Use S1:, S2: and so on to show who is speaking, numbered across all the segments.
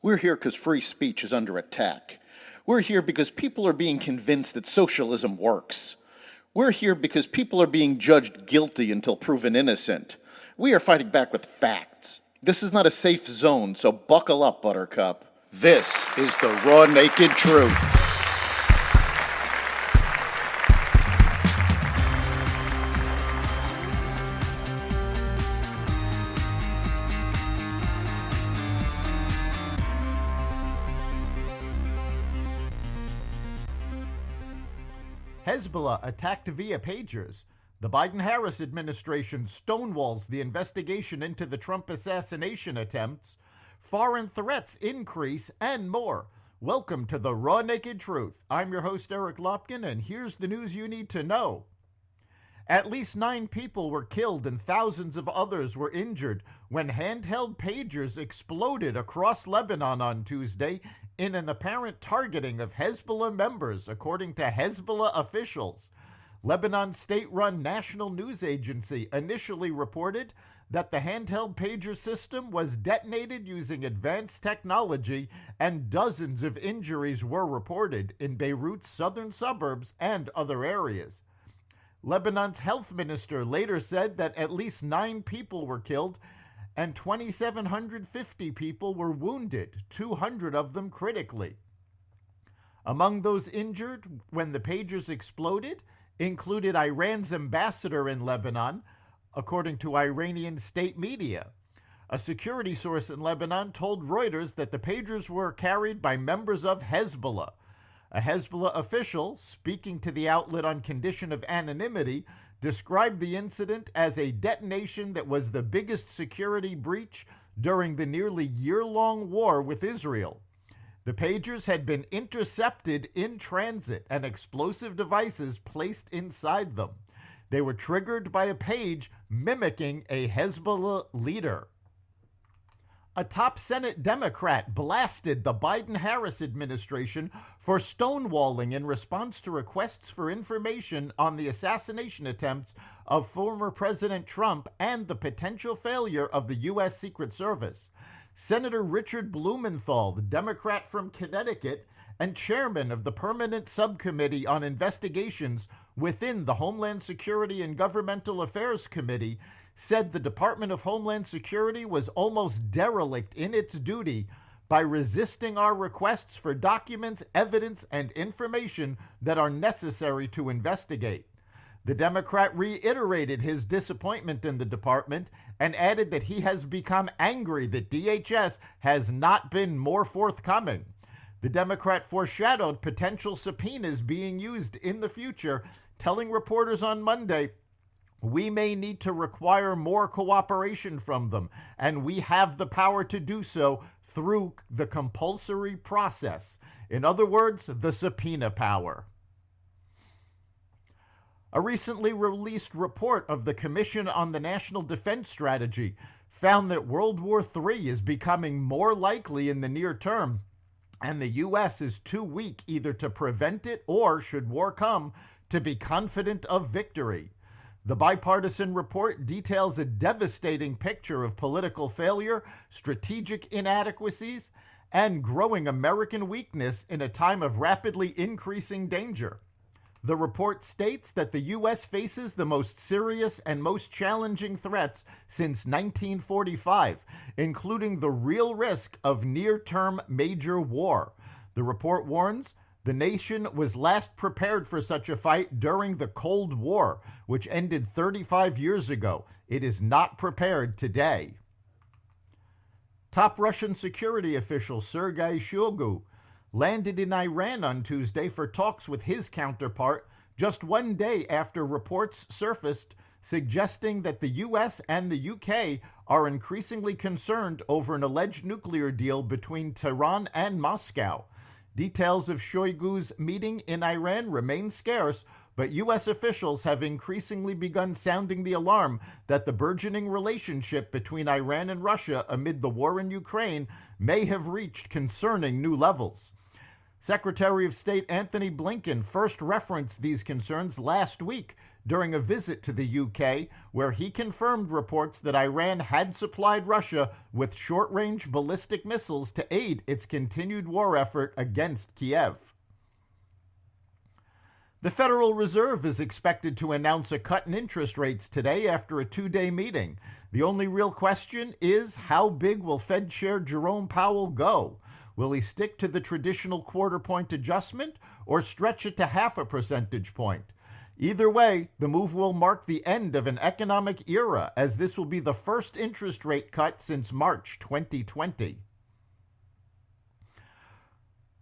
S1: We're here because free speech is under attack. We're here because people are being convinced that socialism works. We're here because people are being judged guilty until proven innocent. We are fighting back with facts. This is not a safe zone, so buckle up, Buttercup. This is the raw, naked truth.
S2: Hezbollah attacked via pagers. The Biden-Harris administration stonewalls the investigation into the Trump assassination attempts. Foreign threats increase, and more. Welcome to the Raw Naked Truth. I'm your host, Eric Lopkin, and here's the news you need to know. At least 9 people were killed and thousands of others were injured when handheld pagers exploded across Lebanon on Tuesday in an apparent targeting of Hezbollah members, according to Hezbollah officials. Lebanon's state-run national news agency initially reported that the handheld pager system was detonated using advanced technology, and dozens of injuries were reported in Beirut's southern suburbs and other areas. Lebanon's health minister later said that at least 9 people were killed and 2,750 people were wounded, 200 of them critically. Among those injured when the pagers exploded included Iran's ambassador in Lebanon, according to Iranian state media. A security source in Lebanon told Reuters that the pagers were carried by members of Hezbollah. A Hezbollah official, speaking to the outlet on condition of anonymity, described the incident as a detonation that was the biggest security breach during the nearly year-long war with Israel. The pagers had been intercepted in transit and explosive devices placed inside them. They were triggered by a page mimicking a Hezbollah leader. A top Senate Democrat blasted the Biden-Harris administration for stonewalling in response to requests for information on the assassination attempts of former President Trump and the potential failure of the U.S. Secret Service. Senator Richard Blumenthal, the Democrat from Connecticut and chairman of the Permanent Subcommittee on Investigations within the Homeland Security and Governmental Affairs Committee, said the Department of Homeland Security was almost derelict in its duty by resisting our requests for documents, evidence, and information that are necessary to investigate. The Democrat reiterated his disappointment in the department and added that he has become angry that DHS has not been more forthcoming. The Democrat foreshadowed potential subpoenas being used in the future, telling reporters on Monday, "We may need to require more cooperation from them, and we have the power to do so through the compulsory process." In other words, the subpoena power. A recently released report of the Commission on the National Defense Strategy found that World War III is becoming more likely in the near term, and the U.S. is too weak either to prevent it or, should war come, to be confident of victory. The bipartisan report details a devastating picture of political failure, strategic inadequacies, and growing American weakness in a time of rapidly increasing danger. The report states that the U.S. faces the most serious and most challenging threats since 1945, including the real risk of near-term major war. The report warns the nation was last prepared for such a fight during the Cold War, which ended 35 years ago. It is not prepared today. Top Russian security official Sergei Shoigu landed in Iran on Tuesday for talks with his counterpart, just one day after reports surfaced suggesting that the U.S. and the U.K. are increasingly concerned over an alleged nuclear deal between Tehran and Moscow. Details of Shoigu's meeting in Iran remain scarce, but U.S. officials have increasingly begun sounding the alarm that the burgeoning relationship between Iran and Russia amid the war in Ukraine may have reached concerning new levels. Secretary of State Antony Blinken first referenced these concerns last week during a visit to the UK, where he confirmed reports that Iran had supplied Russia with short-range ballistic missiles to aid its continued war effort against Kiev. The Federal Reserve is expected to announce a cut in interest rates today after a two-day meeting. The only real question is, how big will Fed Chair Jerome Powell go? Will he stick to the traditional quarter-point adjustment or stretch it to half a percentage point? Either way, the move will mark the end of an economic era, as this will be the first interest rate cut since March 2020.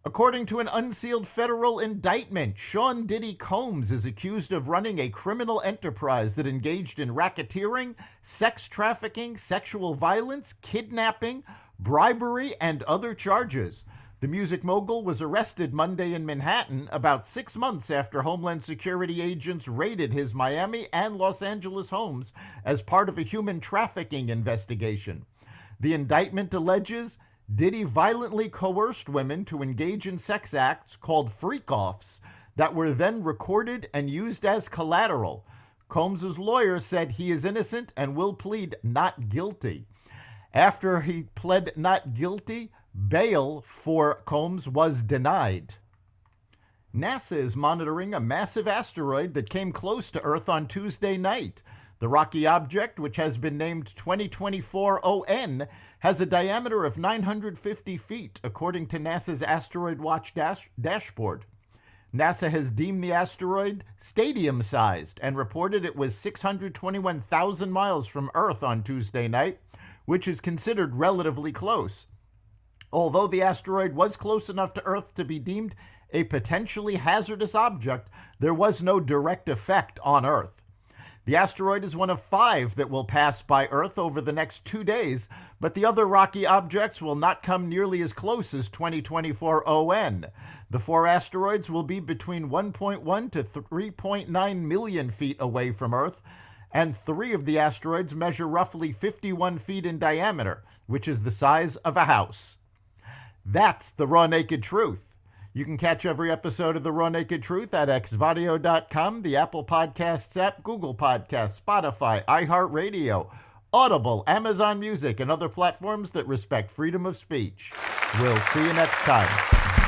S2: According to an unsealed federal indictment, Sean Diddy Combs is accused of running a criminal enterprise that engaged in racketeering, sex trafficking, sexual violence, kidnapping, bribery, and other charges. The music mogul was arrested Monday in Manhattan, about 6 months after Homeland Security agents raided his Miami and Los Angeles homes as part of a human trafficking investigation. The indictment alleges Diddy violently coerced women to engage in sex acts called freak-offs that were then recorded and used as collateral. Combs' lawyer said he is innocent and will plead not guilty. After he pled not guilty, bail for Combs was denied. NASA is monitoring a massive asteroid that came close to Earth on Tuesday night. The rocky object, which has been named 2024 ON, has a diameter of 950 feet, according to NASA's Asteroid Watch dashboard. NASA has deemed the asteroid stadium-sized and reported it was 621,000 miles from Earth on Tuesday night, which is considered relatively close. Although the asteroid was close enough to Earth to be deemed a potentially hazardous object, there was no direct effect on Earth. The asteroid is one of 5 that will pass by Earth over the next 2 days, but the other rocky objects will not come nearly as close as 2024 ON. The 4 asteroids will be between 1.1 to 3.9 million feet away from Earth, and 3 of the asteroids measure roughly 51 feet in diameter, which is the size of a house. That's the Raw Naked Truth. You can catch every episode of The Raw Naked Truth at xvadio.com, the Apple Podcasts app, Google Podcasts, Spotify, iHeartRadio, Audible, Amazon Music, and other platforms that respect freedom of speech. We'll see you next time.